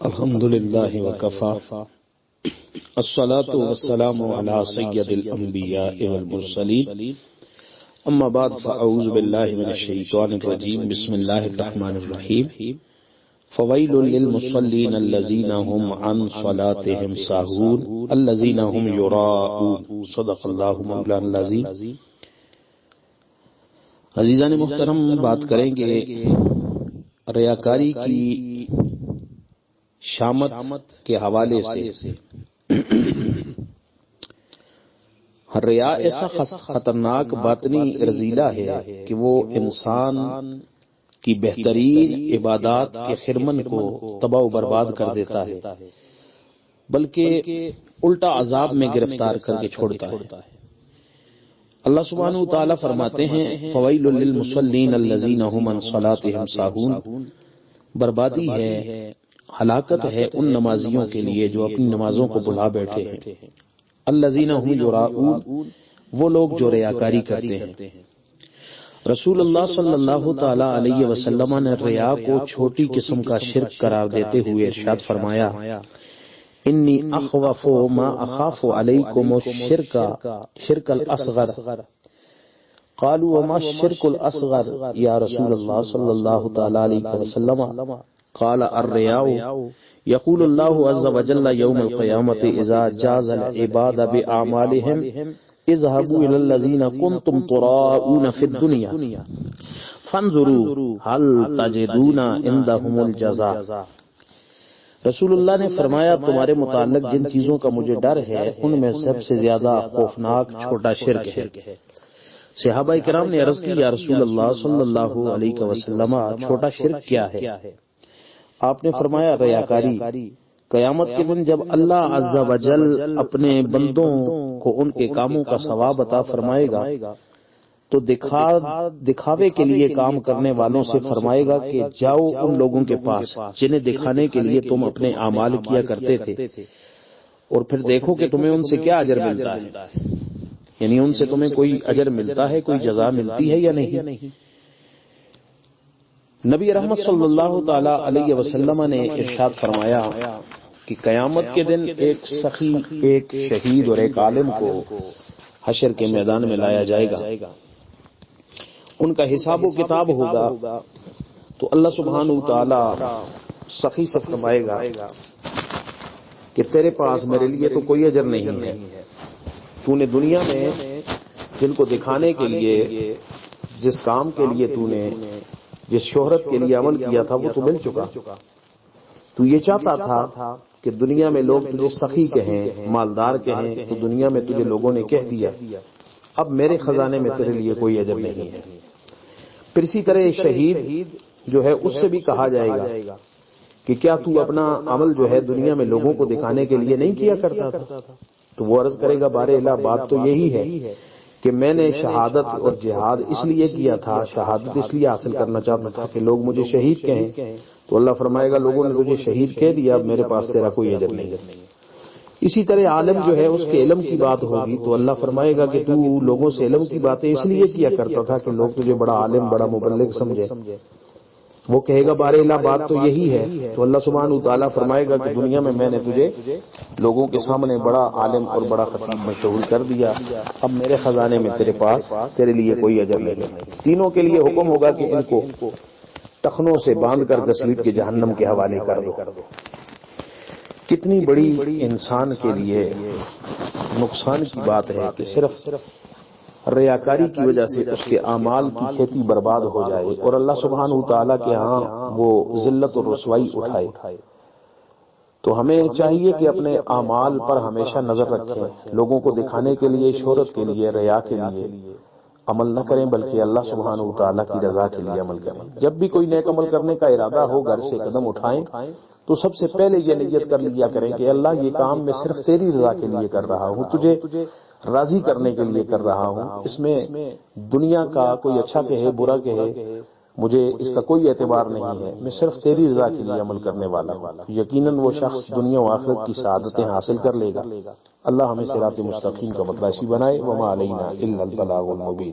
الحمد للہ وکفا الصلاة والسلام علی سید الانبیاء والمرسلین اما بعد فاعوذ باللہ من الشیطان الرجیم بسم اللہ الرحمن الرحیم فویل للمصلین الذین هم عن صلاتهم ساہون الذین هم یراؤون صدق اللہ مولانا العظیم۔ عزیزان محترم، بات کریں گے ریاکاری کی شامت کے حوالے سے۔ ریا ایسا خطرناک باطنی رذیلہ ہے کہ وہ انسان کی بہترین عبادات کے خرمن کو تباہ و برباد کر دیتا ہے، بلکہ الٹا عذاب میں گرفتار کر کے چھوڑتا ہے۔ اللہ سبحانہ وتعالی فرماتے ہیں فویل للمصلین الذین هم عن صلاتهم ساہون، بربادی ہے، ہلاکت ہے ان نمازیوں کے لیے جو اپنی نمازوں کو بھلا بیٹھے ہیں۔ الذین هم یراؤون، وہ لوگ جو ریاکاری کرتے ہیں۔ رسول اللہ صلی اللہ تعالی علیہ وسلم نے ریا کو چھوٹی قسم کا شرک قرار دیتے ہوئے ارشاد فرمایا انی اخوف ما اخاف علیکم الشرک الاصغر قالوا وما الشرک الاصغر یا رسول اللہ صلی اللہ تعالی علیہ وسلم قال الرياء يقول الله عز وجل يوم القيامة إذا جاز العباد بأعمالهم اذهبوا إلى الذين كنتم تراءون في الدنيا فانظروا هل تجدون عندهم الجزاء۔ رسول اللہ نے فرمایا تمہارے متعلق جن چیزوں کا مجھے ڈر ہے ان میں سب سے زیادہ خوفناک چھوٹا شرک ہے۔ صحابہ کرام نے عرض کی یا رسول اللہ صلی اللہ علیہ وسلم چھوٹا شرک کیا ہے؟ آپ نے فرمایا ریاکاری۔ قیامت کے دن جب اللہ عز و جل اپنے بندوں کو ان کے کاموں کا ثواب عطا فرمائے گا تو دکھاوے کے لیے کام کرنے والوں سے فرمائے گا کہ جاؤ ان لوگوں کے پاس جنہیں دکھانے کے لیے تم اپنے اعمال کیا کرتے تھے اور پھر دیکھو کہ تمہیں ان سے کیا اجر ملتا ہے، یعنی ان سے تمہیں کوئی اجر ملتا ہے، کوئی جزا ملتی ہے یا نہیں۔ نبی رحمت صلی اللہ تعالی علیہ وسلم نے ارشاد فرمایا کہ قیامت کے دن ایک سخی، ایک شہید اور ایک عالم کو حشر کے میدان میں لایا جائے گا۔ ان کا حساب و کتاب ہوگا تو اللہ سبحانہ تعالی سخی سے فرمائے گا کہ تیرے پاس میرے لیے تو کوئی اجر نہیں ہے، تو نے دنیا میں جن کو دکھانے کے لیے، جس کام کے لیے تو نے، جس شہرت کے لیے عمل کیا تھا وہ تو مل چکا۔ تو یہ چاہتا تھا کہ دنیا میں لوگ تجھے سخی کہیں، مالدار کہیں، تو دنیا میں تجھے لوگوں نے کہہ دیا، اب میرے خزانے میں تیرے لیے کوئی اجر نہیں ہے۔ پھر اسی طرح شہید جو ہے اس سے بھی کہا جائے گا کہ کیا تو اپنا عمل جو ہے دنیا میں لوگوں کو دکھانے کے لیے نہیں کیا کرتا تھا؟ تو وہ عرض کرے گا بار الہ بات تو یہی ہے کہ میں نے شہادت اور جہاد اس لیے کیا تھا، شہادت اس لیے حاصل کرنا چاہتا تھا کہ لوگ مجھے شہید کہیں، تو اللہ فرمائے گا لوگوں نے تجھے شہید کہہ دیا، اب میرے پاس تیرا کوئی اجر نہیں۔ اسی طرح عالم جو ہے اس کے علم کی بات ہوگی تو اللہ فرمائے گا کہ تو لوگوں سے علم کی باتیں اس لیے کیا کرتا تھا کہ لوگ تجھے بڑا عالم، بڑا مبلغ سمجھے۔ وہ کہے گا بار الہ بات تو یہی ہے، تو اللہ سبحانہ تعالیٰ فرمائے گا کہ دنیا میں نے تجھے لوگوں کے سامنے بڑا عالم اور بڑا خطیب مشہور کر دیا، اب میرے خزانے میں تیرے پاس تیرے لیے کوئی اجر نہیں۔ تینوں کے لیے حکم ہوگا کہ ان کو ٹخنوں سے باندھ کر گھسیٹ کے جہنم کے حوالے کر دو۔ کتنی بڑی انسان کے لیے نقصان کی بات ہے کہ صرف ریاکاری کی وجہ سے اس کے اعمال کی کھیتی برباد ہو جائے اور اللہ سبحانہ تعالیٰ کے ہاں وہ ذلت اور رسوائی اٹھائے۔ تو ہمیں چاہیے کہ اپنے اعمال پر ہمیشہ نظر رکھیں، لوگوں کو دکھانے کے لیے، شہرت کے لیے، ریا کے لیے عمل نہ کریں بلکہ اللہ سبحانہ تعالیٰ کی رضا کے لیے عمل کریں۔ جب بھی کوئی نیک عمل کرنے کا ارادہ ہو، گھر سے قدم اٹھائیں تو سب سے پہلے یہ نیت کر لیا کریں کہ اللہ یہ کام میں صرف تیری رضا کے لیے کر رہا ہوں، تجھے راضی کرنے کے لیے کر رہا ہوں، اس میں دنیا کا کوئی اچھا کہے برا کہے مجھے اس کا کوئی اعتبار نہیں ہے، میں صرف تیری رضا کے لیے عمل کرنے والا ہوں۔ یقیناً وہ شخص دنیا و آخرت کی سعادتیں حاصل کر لے گا۔ اللہ ہمیں صراط مستقیم کا مطلع ایسی بنائے۔ وما علینا الا البلاغ المبین۔